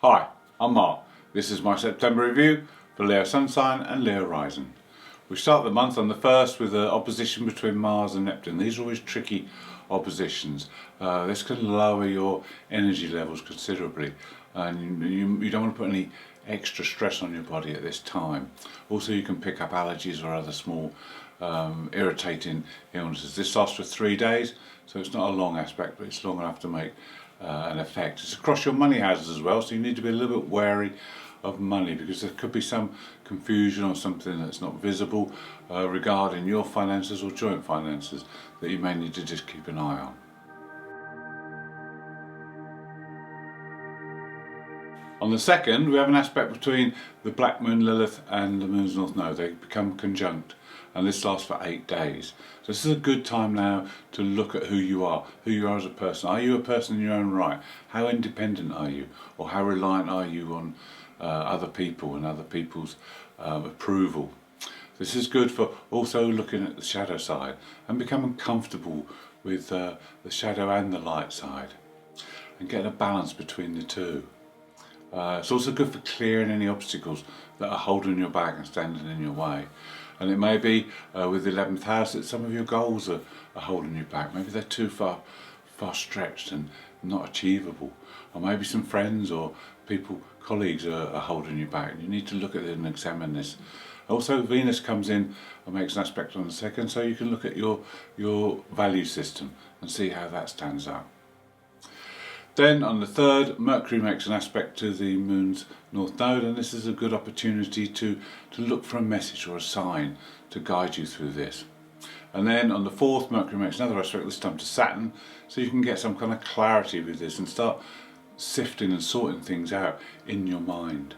Hi, I'm Mark. This is my September review for Leo Sun sign and Leo rising. We start the month on the 1st with the opposition between Mars and Neptune. These are always tricky oppositions. This can lower your energy levels considerably, and you don't want to put any extra stress on your body at this time. Also, you can pick up allergies or other small irritating illnesses. This lasts for 3 days, so it's not a long aspect, but it's long enough to make an effect. It's across your money houses as well, so you need to be a little bit wary of money, because there could be some confusion or something that's not visible regarding your finances or joint finances that you may need to just keep an eye on. On the 2nd, we have an aspect between the Black Moon Lilith and the Moon's North Node. They become conjunct, and this lasts for 8 days. So this is a good time now to look at who you are as a person. Are you a person in your own right? How independent are you? Or how reliant are you on other people and other people's approval? This is good for also looking at the shadow side and becoming comfortable with the shadow and the light side, and getting a balance between the two. It's also good for clearing any obstacles that are holding you back and standing in your way. And it may be with the 11th house that some of your goals are holding you back. Maybe they're too far stretched and not achievable. Or maybe some friends or people, colleagues are holding you back. You need to look at it and examine this. Also, Venus comes in and makes an aspect on the 2nd, so you can look at your value system and see how that stands up. Then on the 3rd, Mercury makes an aspect to the Moon's North Node, and this is a good opportunity to look for a message or a sign to guide you through this. And then on the 4th, Mercury makes another aspect, this time to Saturn, so you can get some kind of clarity with this and start sifting and sorting things out in your mind.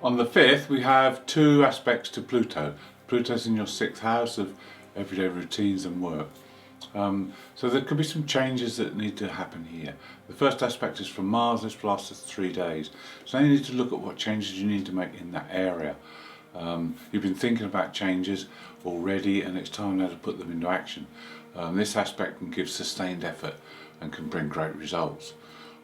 On the 5th, we have 2 aspects to Pluto. Pluto's in your 6th house of everyday routines and work. So there could be some changes that need to happen here. The first aspect is from Mars. This lasts for 3 days. So now you need to look at what changes you need to make in that area. You've been thinking about changes already, and it's time now to put them into action. This aspect can give sustained effort and can bring great results.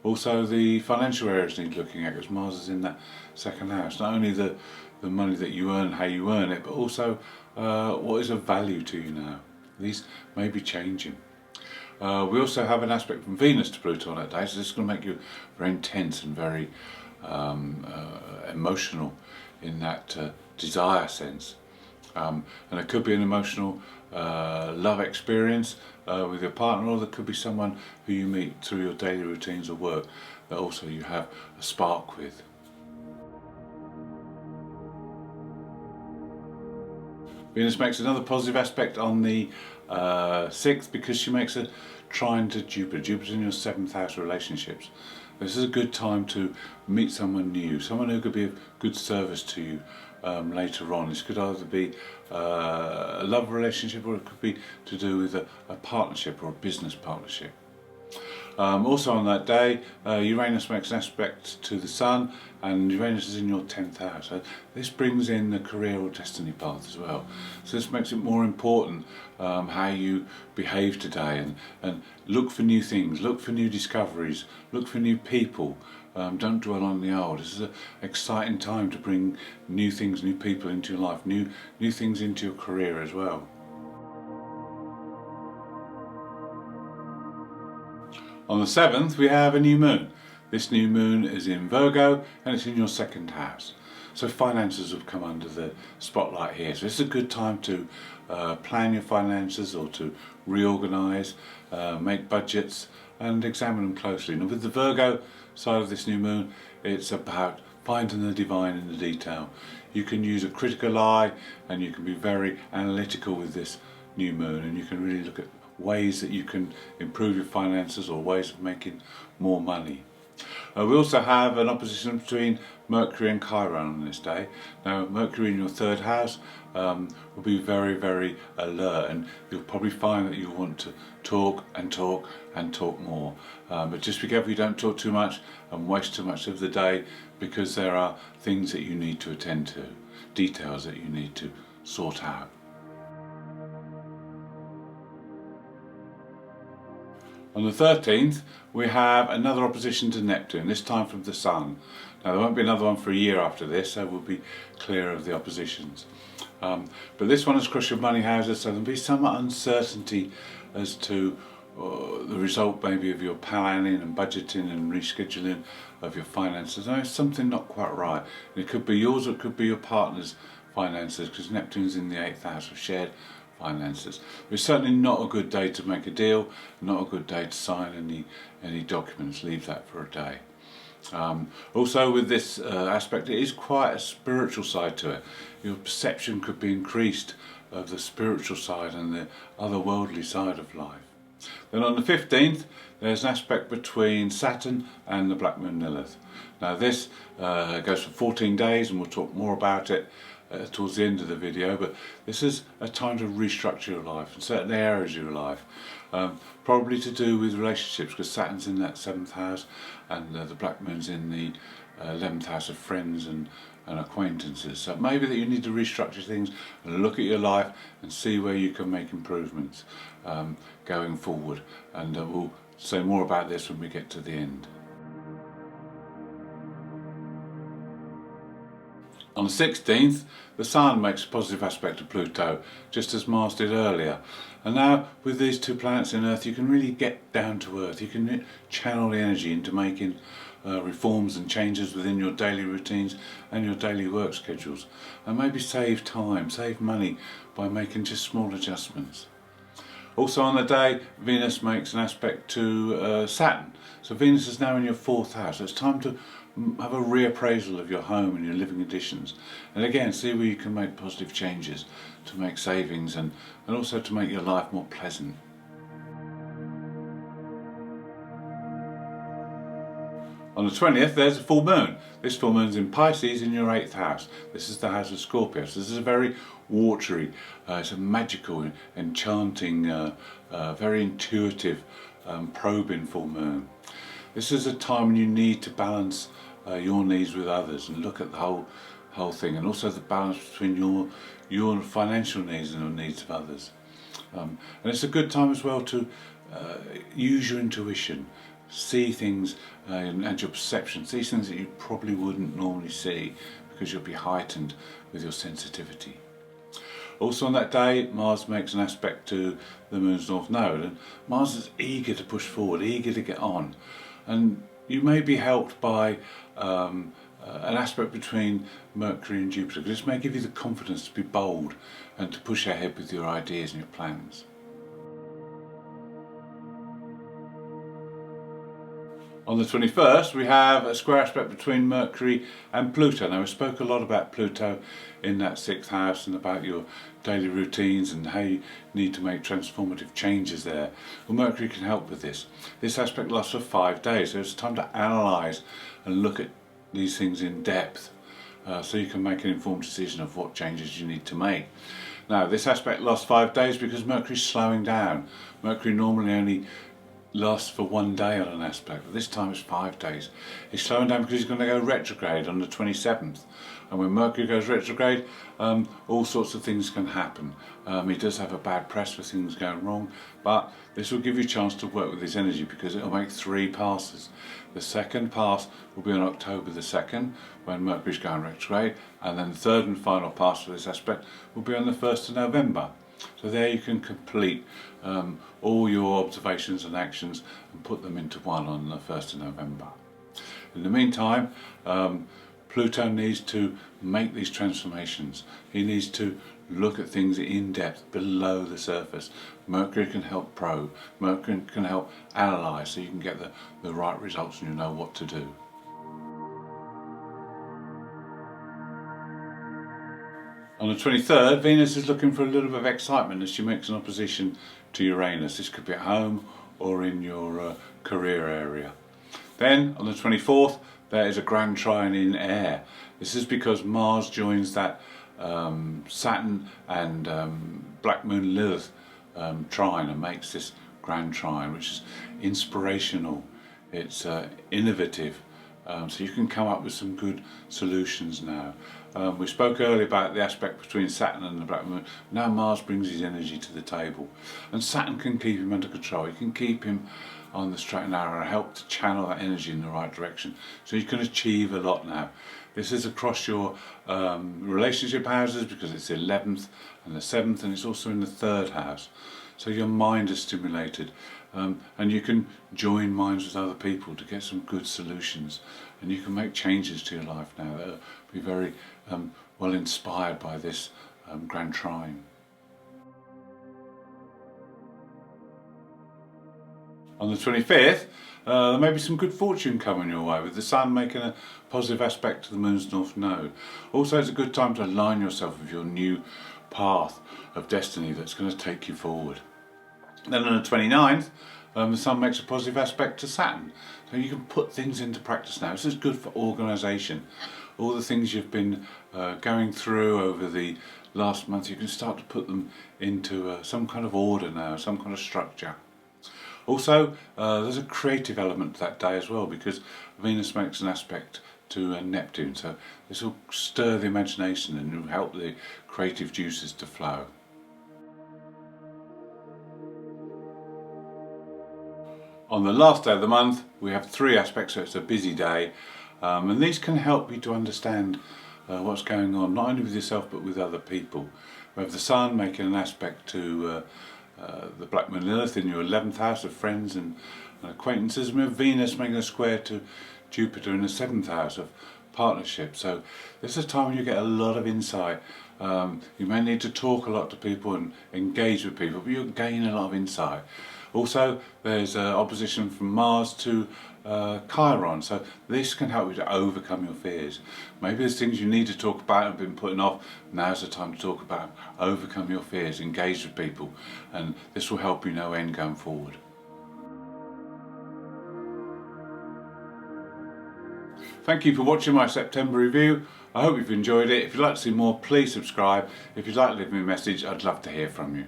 Also, the financial areas need looking at, because Mars is in that 2nd house. Not only the money that you earn, how you earn it, but also what is of value to you now. These may be changing. We also have an aspect from Venus to Pluto on that day, so this is going to make you very intense and very emotional in that desire sense. And it could be an emotional love experience with your partner, or there could be someone who you meet through your daily routines of work that also you have a spark with. Venus makes another positive aspect on the 6th, because she makes a trine to Jupiter. Jupiter's in your 7th house of relationships. This is a good time to meet someone new, someone who could be of good service to you later on. This could either be a love relationship, or it could be to do with a partnership or a business partnership. Also on that day, Uranus makes an aspect to the Sun, and Uranus is in your 10th house. So this brings in the career or destiny path as well. So this makes it more important how you behave today, and look for new things, look for new discoveries, look for new people. Don't dwell on the old. This is an exciting time to bring new things, new people into your life, new things into your career as well. On the 7th, we have a new moon. This new moon is in Virgo, and it's in your 2nd house. So finances have come under the spotlight here. So it's a good time to plan your finances, or to reorganise, make budgets and examine them closely. And with the Virgo side of this new moon, it's about finding the divine in the detail. You can use a critical eye, and you can be very analytical with this new moon, and you can really look at ways that you can improve your finances, or ways of making more money. We also have an opposition between Mercury and Chiron on this day. Now, Mercury in your 3rd house will be very, very alert, and you'll probably find that you'll want to talk and talk and talk more. But just be careful you don't talk too much and waste too much of the day, because there are things that you need to attend to, details that you need to sort out. On the 13th, we have another opposition to Neptune, this time from the Sun. Now there won't be another one for a year after this, so we'll be clear of the oppositions. But this one has crossed your money houses, so there'll be some uncertainty as to the result maybe of your planning and budgeting and rescheduling of your finances. Now it's something not quite right. And it could be yours or it could be your partner's finances, because Neptune's in the 8th house of shared finances. It's certainly not a good day to make a deal, not a good day to sign any documents. Leave that for a day. Also with this aspect, it is quite a spiritual side to it. Your perception could be increased of the spiritual side and the otherworldly side of life. Then on the 15th, there's an aspect between Saturn and the Black Moon Lilith. Now this goes for 14 days, and we'll talk more about it towards the end of the video, but this is a time to restructure your life in certain areas of your life, probably to do with relationships, because Saturn's in that 7th house and the Black Moon's in the 11th house of friends and acquaintances. So maybe that you need to restructure things and look at your life and see where you can make improvements going forward, and we'll say more about this when we get to the end. On the 16th, the Sun makes a positive aspect to Pluto, just as Mars did earlier. And now, with these two planets in Earth, you can really get down to earth. You can channel the energy into making reforms and changes within your daily routines and your daily work schedules. And maybe save time, save money by making just small adjustments. Also on the day, Venus makes an aspect to Saturn. So Venus is now in your 4th house. So it's time to have a reappraisal of your home and your living conditions. And again, see where you can make positive changes to make savings and also to make your life more pleasant. On the 20th, there's a full moon. This full moon's in Pisces in your 8th house. This is the house of Scorpio. So this is a very watery, it's a magical, enchanting, very intuitive, probing full moon. This is a time when you need to balance your needs with others and look at the whole thing, and also the balance between your financial needs and the needs of others. And it's a good time as well to use your intuition, see things and your perception, see things that you probably wouldn't normally see because you'll be heightened with your sensitivity. Also on that day, Mars makes an aspect to the Moon's North Node, and Mars is eager to push forward, eager to get on. And you may be helped by an aspect between Mercury and Jupiter. This may give you the confidence to be bold and to push ahead with your ideas and your plans. On the 21st, we have a square aspect between Mercury and Pluto. Now, we spoke a lot about Pluto in that 6th house and about your daily routines and how you need to make transformative changes there. Well, Mercury can help with this. This aspect lasts for 5 days, so it's time to analyse and look at these things in depth so you can make an informed decision of what changes you need to make. Now, this aspect lasts 5 days because Mercury's slowing down. Mercury normally only lasts for 1 day on an aspect, but this time it's 5 days. He's slowing down because he's going to go retrograde on the 27th, and when Mercury goes retrograde, all sorts of things can happen. He does have a bad press for things going wrong, but this will give you a chance to work with his energy because it'll make 3 passes. The second pass will be on October the 2nd when Mercury's going retrograde, and then the third and final pass for this aspect will be on the 1st of November. So there you can complete all your observations and actions and put them into one on the 1st of November. In the meantime, Pluto needs to make these transformations. He needs to look at things in depth below the surface. Mercury can help probe, Mercury can help analyse so you can get the right results and you know what to do. On the 23rd, Venus is looking for a little bit of excitement as she makes an opposition to Uranus. This could be at home or in your career area. Then, on the 24th, there is a grand trine in air. This is because Mars joins that Saturn and Black Moon Lilith trine and makes this grand trine, which is inspirational, it's innovative. So you can come up with some good solutions now. We spoke earlier about the aspect between Saturn and the Black Moon. Now Mars brings his energy to the table, and Saturn can keep him under control. He can keep him on the straight and narrow and help to channel that energy in the right direction. So you can achieve a lot now. This is across your relationship houses because it's the 11th and the 7th, and it's also in the 3rd house. So your mind is stimulated, and you can join minds with other people to get some good solutions, and you can make changes to your life now that will be very well inspired by this grand trine. On the 25th, there may be some good fortune coming your way with the Sun making a positive aspect to the Moon's North Node. Also, it's a good time to align yourself with your new path of destiny that's going to take you forward. Then on the 29th, the Sun makes a positive aspect to Saturn. So you can put things into practice now. This is good for organisation. All the things you've been going through over the last month, you can start to put them into some kind of order now, some kind of structure. Also, there's a creative element to that day as well, because Venus makes an aspect to Neptune, so this will stir the imagination and will help the creative juices to flow. On the last day of the month, we have 3 aspects, so it's a busy day, and these can help you to understand what's going on, not only with yourself but with other people. We have the Sun making an aspect to the Black Moon Lilith in your 11th house of friends and acquaintances, and we have Venus making a square to Jupiter in the 7th house of partnership. So this is a time when you get a lot of insight. You may need to talk a lot to people and engage with people, but you'll gain a lot of insight. Also, there's opposition from Mars to Chiron, so this can help you to overcome your fears. Maybe there's things you need to talk about and been putting off. Now's the time to talk about, overcome your fears, engage with people, and this will help you know end going forward. Thank you for watching my September review. I hope you've enjoyed it. If you'd like to see more, please subscribe. If you'd like to leave me a message, I'd love to hear from you.